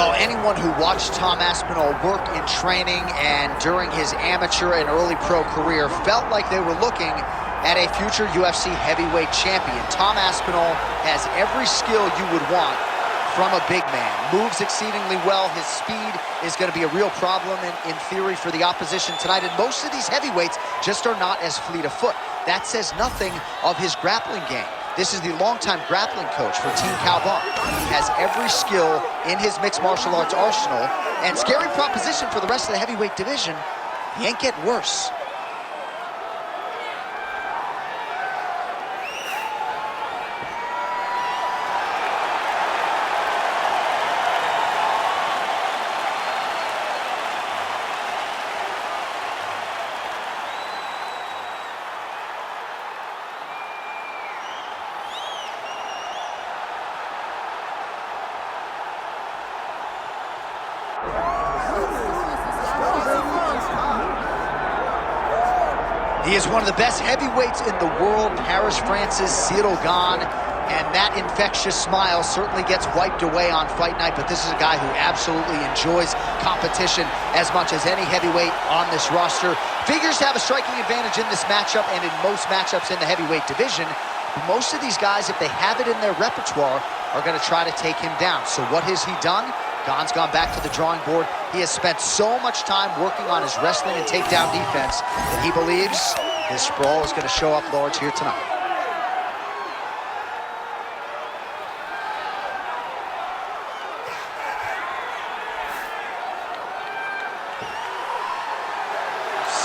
Well, anyone who watched Tom Aspinall work in training and during his amateur and early pro career felt like they were looking at a future UFC heavyweight champion. Tom Aspinall has every skill you would want from a big man. Moves exceedingly well. His speed is going to be a real problem in theory for the opposition tonight. And most of these heavyweights just are not as fleet of foot. That says nothing of his grappling game. This is the longtime grappling coach for Team Calvin. He has every skill in his mixed martial arts arsenal. And scary proposition for the rest of the heavyweight division. He ain't getting worse. He is one of the best heavyweights in the world, Paris, France's Ciryl Gane, and that infectious smile certainly gets wiped away on fight night, but this is a guy who absolutely enjoys competition as much as any heavyweight on this roster. Figures to have a striking advantage in this matchup and in most matchups in the heavyweight division. Most of these guys, if they have it in their repertoire, are going to try to take him down. So what has he done? Gane's gone back to the drawing board. He has spent so much time working on his wrestling and takedown defense that he believes his sprawl is going to show up large here tonight.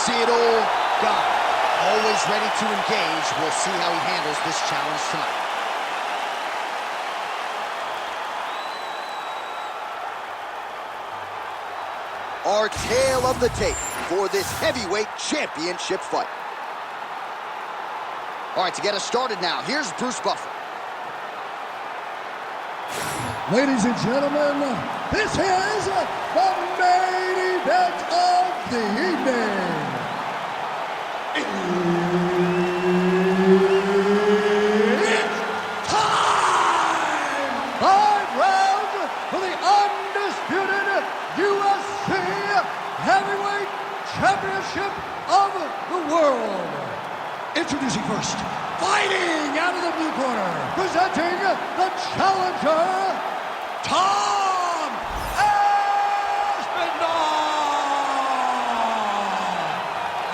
Ciryl Gane, always ready to engage. We'll see how he handles this challenge tonight. Our tale of the tape for this heavyweight championship fight. All right, to get us started now, here's Bruce Buffer. Ladies and gentlemen, this is the main event of the evening. It's time! 5 rounds for the undisputed UFC Heavyweight Championship of the world. Introducing first, fighting out of the blue corner, presenting the challenger, Tom Aspinall.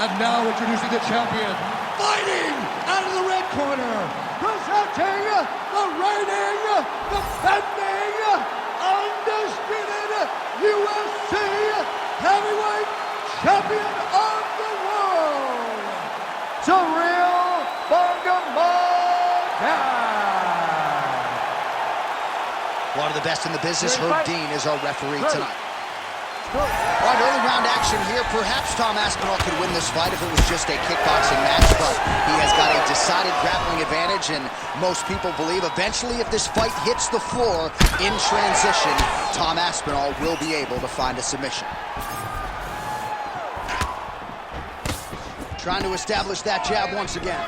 And now introducing the champion, fighting out of the red corner, presenting the reigning, defending, undisputed UFC Heavyweight Champion of the world, Ciryl Gane. One of the best in the business, Ciryl Gane, is our referee tonight. All right, early round action here. Perhaps Tom Aspinall could win this fight if it was just a kickboxing match, but he has got a decided grappling advantage, and most people believe eventually if this fight hits the floor in transition, Tom Aspinall will be able to find a submission. Trying to establish that jab once again.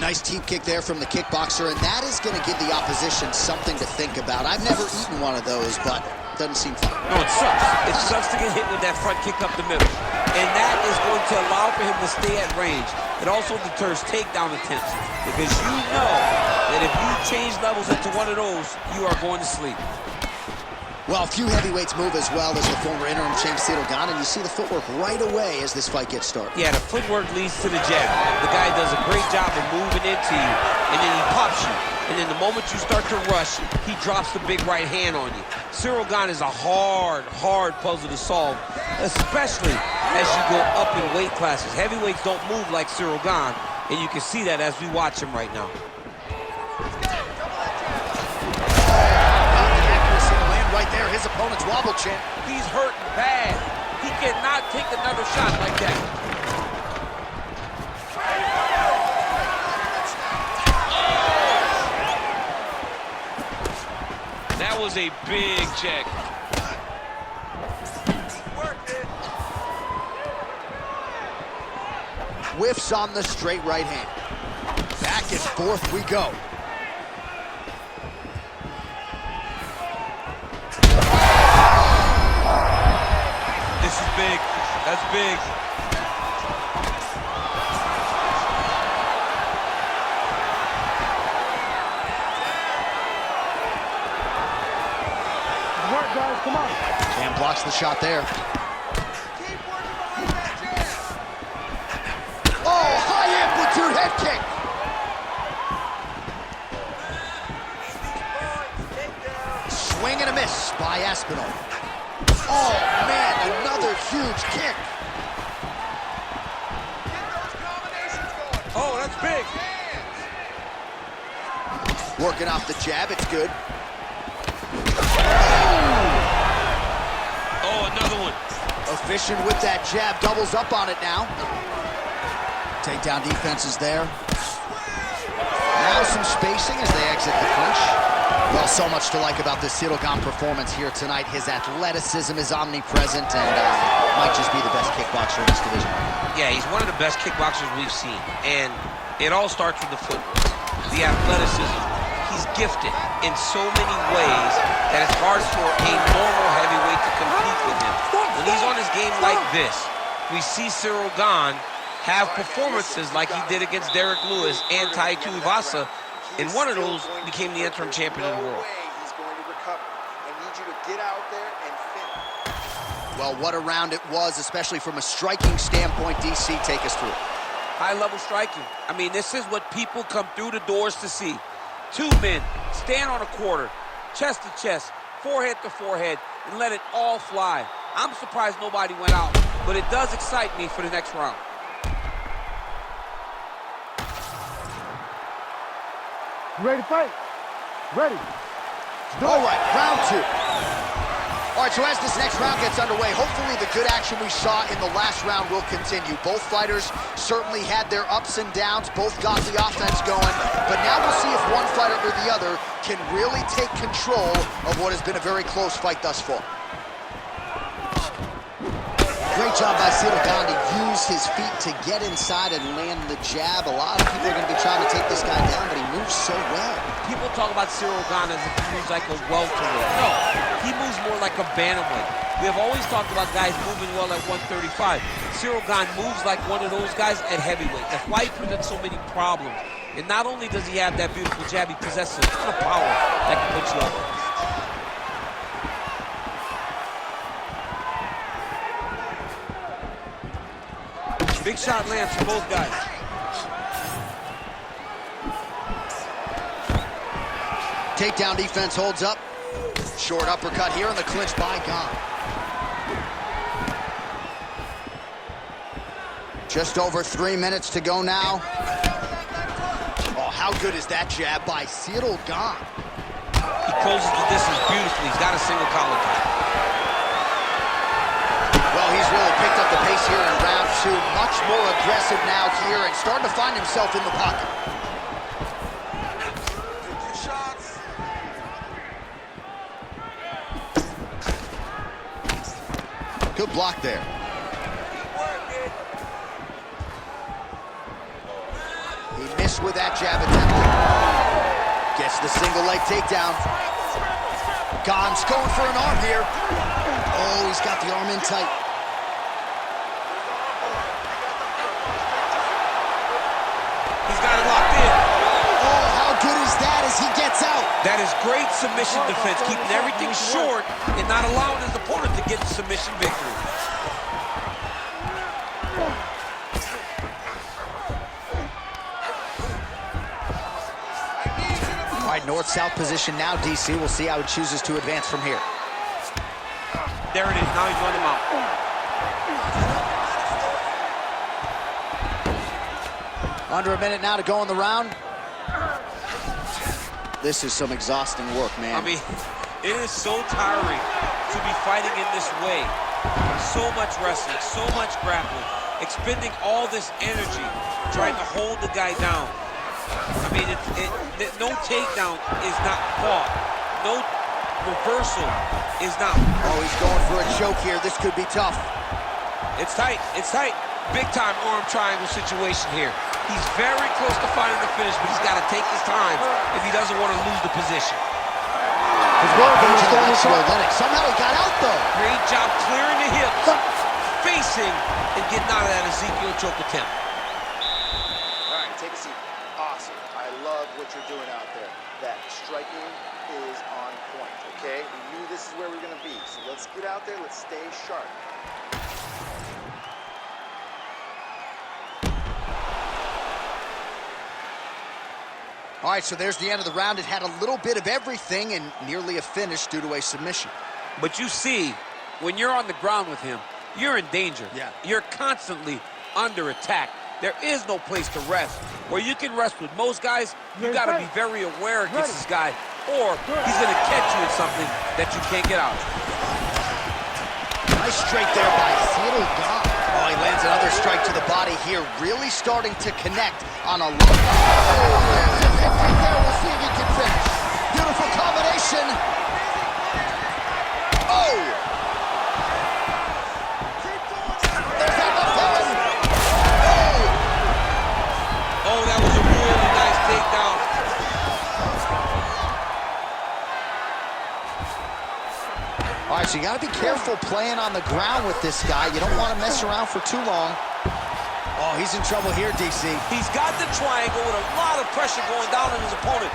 Nice teep kick there from the kickboxer, and that is going to give the opposition something to think about. I've never eaten one of those, but it doesn't seem fun. No, it sucks. It sucks to get hit with that front kick up the middle. And that is going to allow for him to stay at range. It also deters takedown attempts, because you know that if you change levels into one of those, you are going to sleep. Well, few heavyweights move as well as the former interim champ Ciryl Gane, and you see the footwork right away as this fight gets started. Yeah, the footwork leads to the jab. The guy does a great job of moving into you, and then he pops you. And then the moment you start to rush, he drops the big right hand on you. Ciryl Gane is a hard puzzle to solve, especially as you go up in weight classes. Heavyweights don't move like Ciryl Gane, and you can see that as we watch him right now. Right there, his opponent's wobble chin. He's hurting bad. He cannot take another shot like that. That was a big check. Whiffs on the straight right hand. Back and forth we go. That's big. Work, guys, come on. Cam blocks the shot there. Oh, high amplitude head kick. Swing and a miss by Aspinall. Oh, man, another huge kick. Oh, that's big. Working off the jab, it's good. Oh, another one. Efficient with that jab, doubles up on it now. Takedown defense is there. Now some spacing as they exit the clinch. Well, so much to like about this Ciryl Gane performance here tonight. His athleticism is omnipresent and might just be the best kickboxer in this division. Yeah, he's one of the best kickboxers we've seen. And it all starts with the footwork, the athleticism. He's gifted in so many ways that it's hard for a normal heavyweight to compete with him. When he's on his game like this, we see Ciryl Gane have performances like he did against Derek Lewis and Tai Tuivasa, and one of those became the interim champion of the world. He's going to recover. I need you to get out there and finish. Well, what a round it was, especially from a striking standpoint. DC, take us through. High-level striking. I mean, this is what people come through the doors to see. Two men stand on a quarter, chest to chest, forehead to forehead, and let it all fly. I'm surprised nobody went out, but it does excite me for the next round. You ready to fight? Ready. All right, round two. All right, so as this next round gets underway, hopefully the good action we saw in the last round will continue. Both fighters certainly had their ups and downs, both got the offense going, but now we'll see if one fighter or the other can really take control of what has been a very close fight thus far. Great job by Ciryl Gane to use his feet to get inside and land the jab. A lot of people are going to be trying to take this guy down, but he moves so well. People talk about Ciryl Gane as if he moves like a welterweight. No, he moves more like a bantamweight. We have always talked about guys moving well at 135. Ciryl Gane moves like one of those guys at heavyweight. That's why he presents so many problems. And not only does he have that beautiful jab, he possesses a ton of power that can put you up. Big shot lands for both guys. Takedown defense holds up. Short uppercut here in the clinch by Gane. Just over 3 minutes to go now. Oh, how good is that jab by Ciryl Gane? He closes the distance beautifully. He's got a single collar tie. Well, he's really picked up the pace here in round two. Much more aggressive now here and starting to find himself in the pocket. Good block there. He missed with that jab attempt. Gets the single leg takedown. Gane's going for an arm here. Oh, he's got the arm in tight. He's got it locked in. Oh, how good is that as he gets out? That is great submission defense, keeping everything short and not allowing his opponent to get the submission victory. All right, north-south position now, DC. We'll see how he chooses to advance from here. There it is. Now he's running him out. Under a minute now to go in the round. This is some exhausting work, man. I mean, it is so tiring to be fighting in this way. So much wrestling, so much grappling, expending all this energy, trying to hold the guy down. I mean, no takedown is not fought. No reversal is not. Oh, he's going for a choke here. This could be tough. It's tight. It's tight. Big time arm triangle situation here. He's very close to finding the finish, but he's got to take his time if he doesn't want to lose the position. Somehow he got out, though. Great job clearing the hips. spacing and getting out of that Ezekiel choke attempt. All right, take a seat. Awesome. I love what you're doing out there. That striking is on point, okay? We knew this is where we're going to be, so let's get out there. Let's stay sharp. All right, so there's the end of the round. It had a little bit of everything and nearly a finish due to a submission. But you see, when you're on the ground with him, you're in danger. Yeah. You're constantly under attack. There is no place to rest. Where you can rest with most guys, you got to be very aware against this guy, or he's going to catch you in something that you can't get out. Nice straight there by Ciryl Gane. Oh, he lands another strike to the body here, really starting to connect on a low. Oh, we'll see if he can finish. Beautiful combination. Oh! There's that left hand. Oh, that was a really nice takedown. All right, so you got to be careful playing on the ground with this guy. You don't want to mess around for too long. Oh, he's in trouble here, DC. He's got the triangle with a lot of pressure going down on his opponent.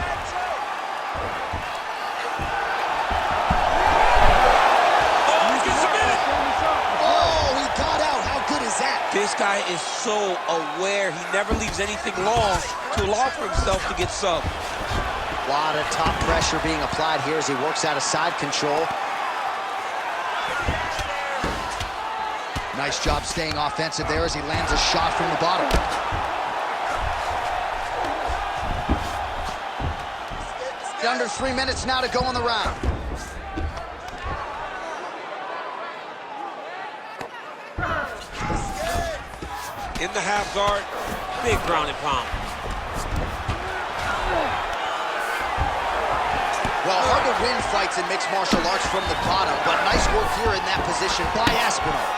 Oh, he's getting submitted. Oh, he got out. How good is that? This guy is so aware. He never leaves anything long to allow for himself to get subbed. A lot of top pressure being applied here as he works out of side control. Nice job staying offensive there as he lands a shot from the bottom. Under 3 minutes now to go in the round. In the half guard, big ground and pound. Well, hard to win fights in mixed martial arts from the bottom, but nice work here in that position by Aspinall.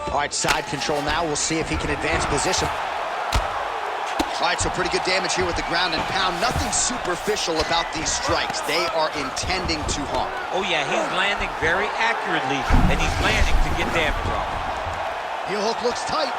All right, side control now. We'll see if he can advance position. All right, so pretty good damage here with the ground and pound. Nothing superficial about these strikes. They are intending to harm. Oh, yeah, he's landing very accurately, and he's landing to get damage off. Heel hook looks tight.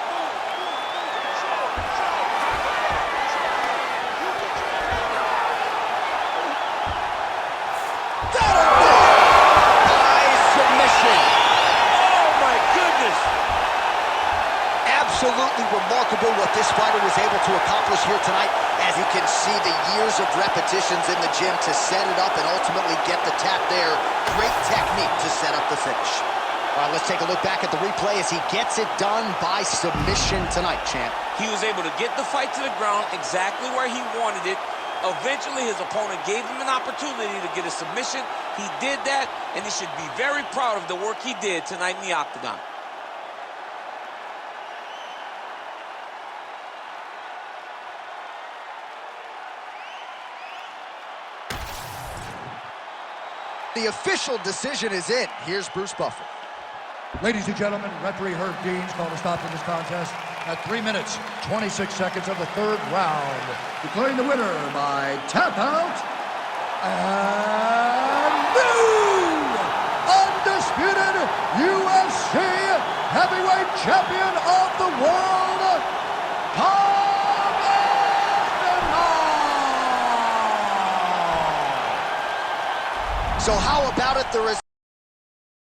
Absolutely remarkable what this fighter was able to accomplish here tonight. As you can see, the years of repetitions in the gym to set it up and ultimately get the tap there. Great technique to set up the finish. All right, let's take a look back at the replay as he gets it done by submission tonight, champ. He was able to get the fight to the ground exactly where he wanted it. Eventually, his opponent gave him an opportunity to get a submission. He did that, and he should be very proud of the work he did tonight in the octagon. The official decision is in. Here's Bruce Buffer. Ladies and gentlemen, referee Herb Dean's called a stop to this contest at 3 minutes, 26 seconds of the third round, declaring the winner by tap out and new undisputed UFC heavyweight champion of the world, So how about it? There is